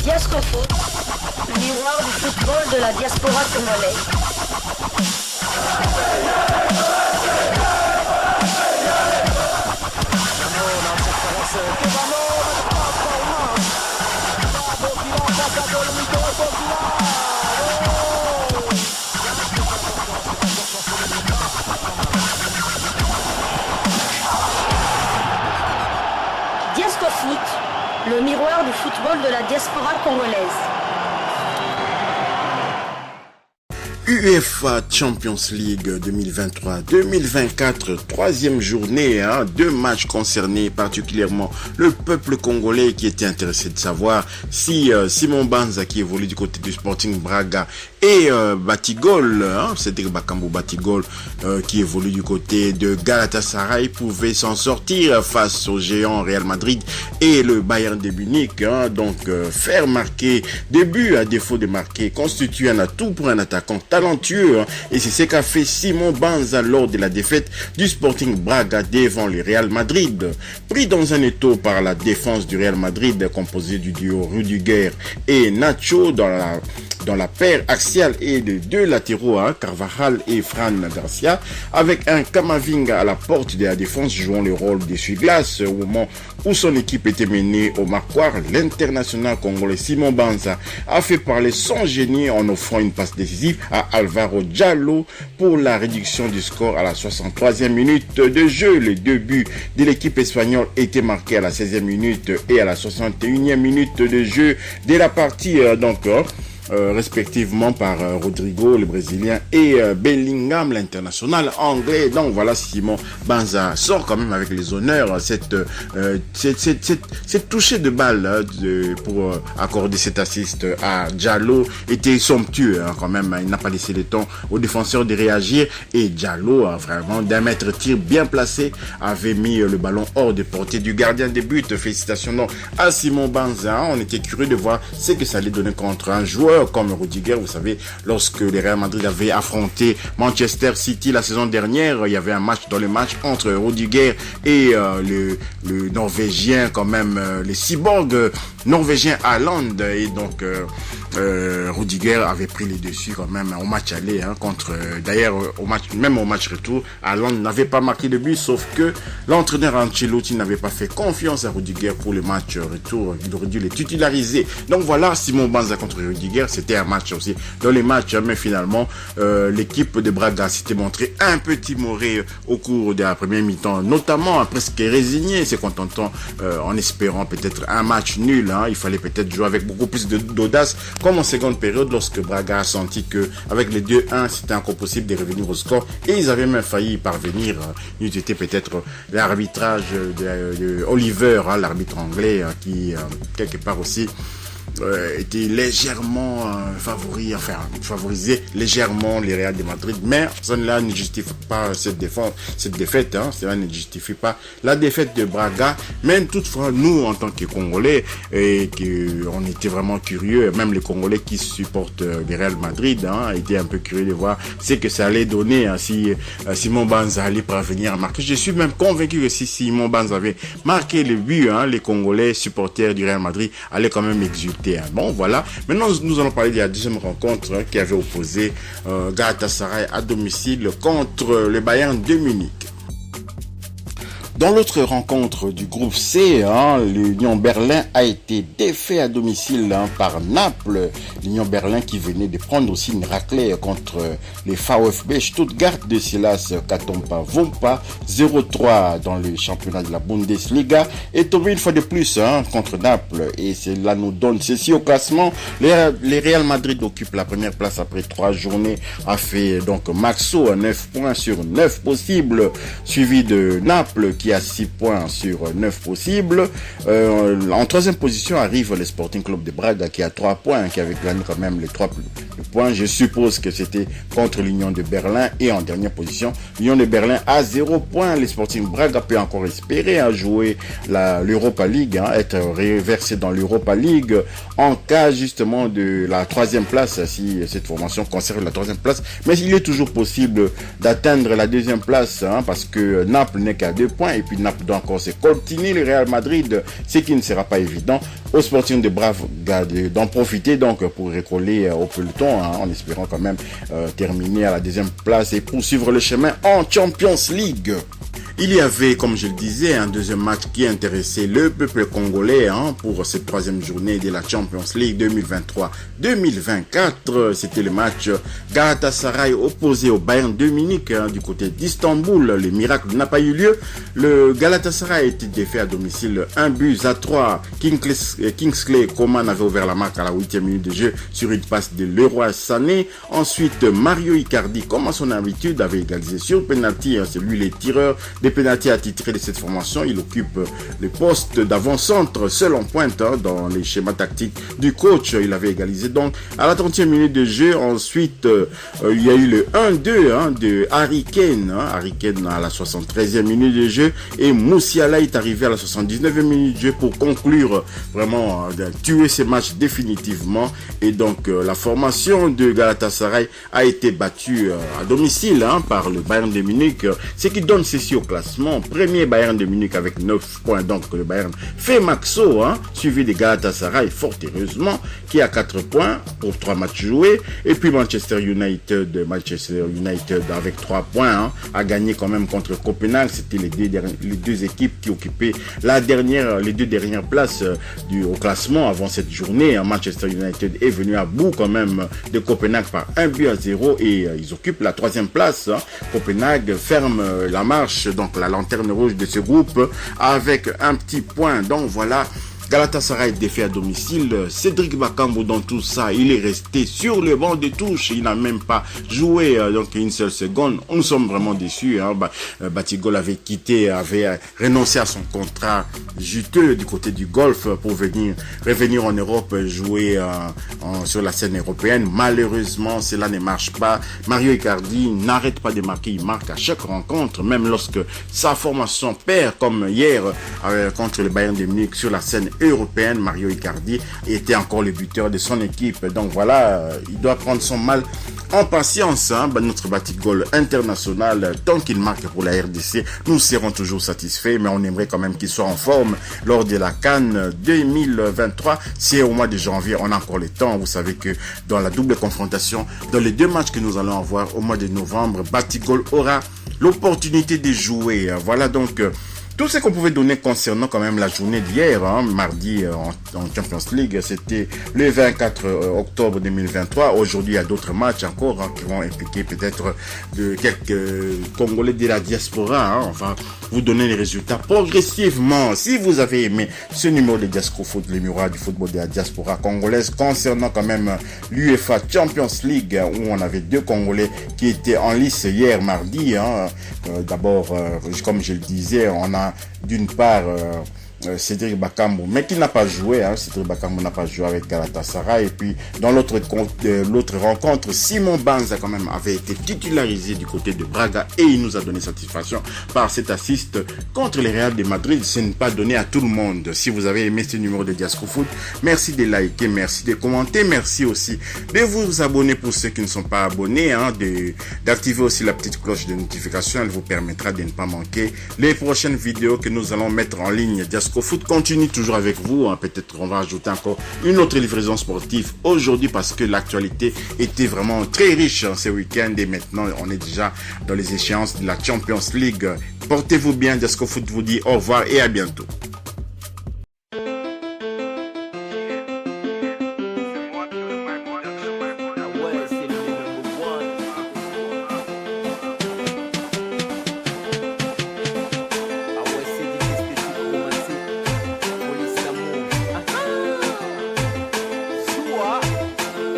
Diascofoot, le miroir du football de la diaspora congolaise. Diascofoot, le miroir du football de la diaspora congolaise. UEFA Champions League 2023-2024, troisième journée, deux matchs concernés particulièrement le peuple congolais qui était intéressé de savoir si Simon Banza qui évolue du côté du Sporting Braga et Batigol, Cédric Bakambu Batigol qui évolue du côté de Galatasaray pouvait s'en sortir face au géant Real Madrid et le Bayern de Munich. Faire marquer des buts à défaut de marquer constitue un atout pour un attaquant talentueux, et c'est ce qu'a fait Simon Banza lors de la défaite du Sporting Braga devant le Real Madrid. Pris dans un étau par la défense du Real Madrid composée du duo Rudiger et Nacho dans la paire axiale et de deux latéraux, Carvajal et Fran Garcia, avec un Kamavinga à la porte de la défense jouant le rôle d'essuie-glace au moment où son équipe était menée au marquoir. L'international congolais Simon Banza a fait parler son génie en offrant une passe décisive à Alvaro Diallo pour la réduction du score à la 63e minute de jeu. Les deux buts de l'équipe espagnole étaient marqués à la 16e minute et à la 61e minute de jeu de la partie, respectivement par Rodrigo, le Brésilien, et Bellingham, l'international anglais. Donc voilà, Simon Banza sort quand même avec les honneurs. Cette toucher de balle pour accorder cet assist à Diallo était somptueux quand même. Il n'a pas laissé le temps aux défenseurs de réagir, et Diallo, vraiment d'un mètre tir bien placé, avait mis le ballon hors de portée du gardien de but. Félicitations donc à Simon Banza. On était curieux de voir ce que ça allait donner contre un joueur comme Rudiger. Vous savez, lorsque le Real Madrid avait affronté Manchester City la saison dernière, il y avait un match dans le match entre Rudiger et le Norvégien, quand même, les cyborgs norvégiens Haaland, et donc Rudiger avait pris les dessus quand même au match aller contre, d'ailleurs au match retour, Haaland n'avait pas marqué de but, sauf que l'entraîneur Ancelotti n'avait pas fait confiance à Rudiger pour le match retour. Il aurait dû les titulariser. Donc voilà, Simon Banza contre Rudiger, c'était un match aussi dans les matchs, mais finalement l'équipe de Braga s'était montrée un peu timorée au cours de la première mi-temps, notamment presque résignée, se contentant en espérant peut-être un match nul. Il fallait peut-être jouer avec beaucoup plus d'audace, comme en seconde période, lorsque Braga a senti que avec les 2-1 c'était encore possible de revenir au score, et ils avaient même failli y parvenir. Il était peut-être l'arbitrage de Oliver, l'arbitre anglais, qui quelque part aussi était légèrement favorisé légèrement les Real de Madrid, mais cela ne justifie pas cette défaite, cela ne justifie pas la défaite de Braga. Même toutefois, nous en tant que Congolais, et on était vraiment curieux, même les Congolais qui supportent les Real Madrid étaient un peu curieux de voir ce que ça allait donner si Simon Banza allait parvenir à marquer. Je suis même convaincu que si Simon Banza avait marqué le but, les Congolais supporters du Real Madrid allaient quand même exulter. Bon, voilà. Maintenant, nous allons parler de la deuxième rencontre qui avait opposé Galatasaray à domicile contre le Bayern de Munich. Dans l'autre rencontre du groupe C, l'Union Berlin a été défait à domicile par Naples. L'Union Berlin qui venait de prendre aussi une raclée contre les VfB Stuttgart de Silas Katompa Vompa, 0-3 dans le championnat de la Bundesliga, est tombé une fois de plus contre Naples, et cela nous donne ceci au classement. Les Real Madrid occupent la première place après 3 journées, a fait donc Maxo à 9 points sur 9 possibles, suivi de Naples qui a 6 points sur 9 possibles. En troisième position arrive le Sporting Club de Braga qui a 3 points, qui avait gagné quand même les 3 points. Je suppose que c'était contre l'Union de Berlin. Et en dernière position, l'Union de Berlin a 0 points. Le Sporting Braga peut encore espérer jouer l'Europa League, être reversé dans l'Europa League en cas justement de la 3e place, si cette formation conserve la 3e place. Mais il est toujours possible d'atteindre la 2e place, parce que Naples n'est qu'à 2 points et puis Naples doit encore se continuer le Real Madrid, ce qui ne sera pas évident. Aux Sporting de Braga d'en profiter donc pour recoller au peloton, en espérant quand même terminer à la deuxième place et poursuivre le chemin en Champions League. Il y avait, comme je le disais, un deuxième match qui intéressait le peuple congolais pour cette troisième journée de la Champions League 2023-2024. C'était le match Galatasaray opposé au Bayern de Munich du côté d'Istanbul. Le miracle n'a pas eu lieu. Le Galatasaray a été défait à domicile 1-3. Kingsley Coman avait ouvert la marque à la 8e minute de jeu sur une passe de Leroy Sané. Ensuite, Mario Icardi, comme à son habitude, avait égalisé sur penalty. C'est lui le tireur des pénaltys attitrés de cette formation. Il occupe le poste d'avant-centre, seul en pointe dans les schémas tactiques du coach. Il avait égalisé donc à la 30e minute de jeu. Ensuite, il y a eu le 1-2 de Harry Kane. Harry Kane à la 73e minute de jeu. Et Moussiala est arrivé à la 79e minute de jeu pour conclure vraiment, tuer ce match définitivement. Et donc, la formation de Galatasaray a été battue à domicile par le Bayern de Munich, ce qui donne ceci au classement. Premier Bayern de Munich avec 9 points. Donc le Bayern fait maxo, suivi de Galatasaray, fort heureusement, qui a 4 points pour 3 matchs joués. Et puis Manchester United avec 3 points, a gagné quand même contre Copenhague. C'était les deux équipes qui occupaient les deux dernières places au classement avant cette journée. Manchester United est venu à bout quand même de Copenhague par 1-0 et ils occupent la 3e place. Copenhague ferme la marche, donc la lanterne rouge de ce groupe, avec un petit point. Donc voilà, Galatasaray défait à domicile. Cédric Bakambu dans tout ça, il est resté sur le banc de touche. Il n'a même pas joué donc une seule seconde. Nous sommes vraiment déçus. Batigol avait renoncé à son contrat juteux du côté du golf pour revenir en Europe jouer sur la scène européenne. Malheureusement, cela ne marche pas. Mario Icardi n'arrête pas de marquer. Il marque à chaque rencontre, même lorsque sa formation perd, comme hier contre le Bayern de Munich sur la scène européenne. Mario Icardi était encore le buteur de son équipe. Donc voilà, il doit prendre son mal en patience. Notre Batigol international, tant qu'il marque pour la RDC, nous serons toujours satisfaits, mais on aimerait quand même qu'il soit en forme lors de la CAN 2023. C'est au mois de janvier, on a encore le temps. Vous savez que dans la double confrontation, dans les 2 matchs que nous allons avoir au mois de novembre, Batigol aura l'opportunité de jouer. Voilà donc tout ce qu'on pouvait donner concernant quand même la journée d'hier, mardi en Champions League. C'était le 24 octobre 2023. Aujourd'hui, il y a d'autres matchs encore qui vont impliquer peut-être de quelques Congolais de la diaspora. On va vous donner les résultats progressivement. Si vous avez aimé ce numéro de Diasco Foot, le miroir du football de la diaspora congolaise, concernant quand même l'UEFA Champions League, où on avait 2 Congolais qui étaient en lice hier mardi. D'abord, comme je le disais, on a d'une part Cédric Bakambu, mais qui n'a pas joué. Cédric Bakambu n'a pas joué avec Galatasaray. Et puis dans l'autre rencontre, Simon Banza quand même avait été titularisé du côté de Braga et il nous a donné satisfaction par cet assist contre les Real de Madrid. Ce n'est pas donné à tout le monde. Si vous avez aimé ce numéro de Diasco Foot, merci de liker, merci de commenter, merci aussi de vous abonner pour ceux qui ne sont pas abonnés, d'activer aussi la petite cloche de notification. Elle vous permettra de ne pas manquer les prochaines vidéos que nous allons mettre en ligne. Diasco Foot continue toujours avec vous. Peut-être on va ajouter encore une autre livraison sportive aujourd'hui parce que l'actualité était vraiment très riche ce week-end et maintenant on est déjà dans les échéances de la Champions League. Portez-vous bien. Diasco Foot vous dit au revoir et à bientôt.